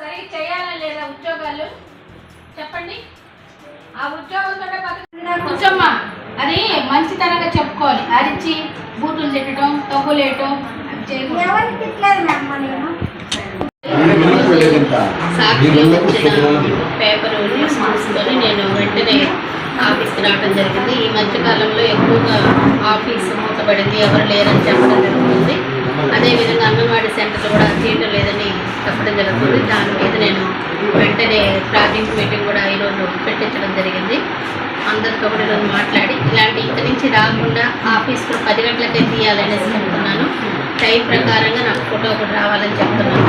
సరిగ్గా చేయాలని లేదా ఉద్యోగాలు చెప్పండి. ఆ ఉద్యోగంతో కూర్చోమ్మా, అది మంచితనంగా చెప్పుకోవాలి. అరిచి బూతులు తిట్టడం, తగ్గులేయటం పేపర్ న్యూస్ చూసుకొని నేను వెంటనే ఆఫీస్కి రావడం జరిగింది. ఈ మధ్యకాలంలో ఎక్కువగా ఆఫీసు మూతపడింది, ఎవరు లేరని చెప్పడం జరుగుతుంది. అదేవిధంగా అంగన్వాడీ సెంటర్లు కూడా చేయడం లేదని చెప్పడం జరుగుతుంది. దాని మీద నేను వెంటనే ప్రాజెక్ట్ మీటింగ్ కూడా ఈరోజు పెట్టించడం జరిగింది. అందరితో కూడా ఈరోజు మాట్లాడి ఇలాంటి ఇంటి నుంచి రాకుండా ఆఫీస్లో 10 గంటలకే తీయాలనేసి చెప్తున్నాను. టైం ప్రకారంగా నాకు ఫోటో కూడా రావాలని చెప్తున్నాను.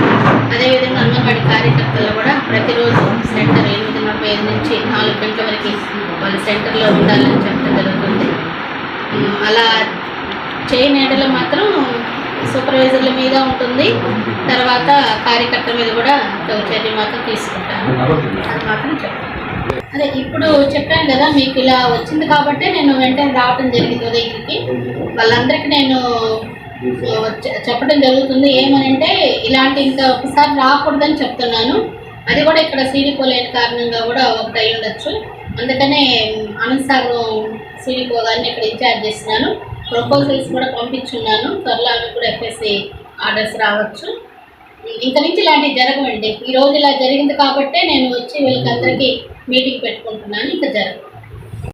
అదేవిధంగా అంగన్వాడీ కార్యకర్తలు కూడా ప్రతిరోజు సెంటర్ 8:45 నుంచి 4 గంటల వరకు వాళ్ళ సెంటర్లో ఉండాలని చెప్పడం జరుగుతుంది. అలా చేయని ఎడల మాత్రం సూపర్వైజర్ల మీద ఉంటుంది, తర్వాత కార్యకర్తల మీద కూడా చర్య మాత్రం తీసుకుంటాను. అది మాత్రం చెప్తాను. అదే ఇప్పుడు చెప్పాను కదా, మీకు ఇలా వచ్చింది కాబట్టి నేను వెంటనే రావడం జరిగింది ఉదయగిరికి. వాళ్ళందరికీ నేను చెప్పడం జరుగుతుంది. ఏమనంటే ఇలాంటి ఇంకా ఒకసారి రాకూడదని చెప్తున్నాను. అది కూడా ఇక్కడ సీడీపో లేని కారణంగా కూడా ఒకటి అయి ఉండొచ్చు. అందుకనే అనంతసాగరం సీడీపో గారిని ఇక్కడ ఇన్ఛార్జ్ చేస్తున్నాను. ప్రపోజల్స్ కూడా పంపించున్నాను. త్వరలో అవి కూడా ఎఫ్ఎస్సి ఆర్డర్స్ రావచ్చు. ఇంకా నుంచి ఇలాంటివి జరగవండి. ఈరోజు ఇలా జరిగింది కాబట్టే నేను వచ్చి వీళ్ళకి అందరికీ మీటింగ్ పెట్టుకుంటున్నాను. ఇంకా జరగదు.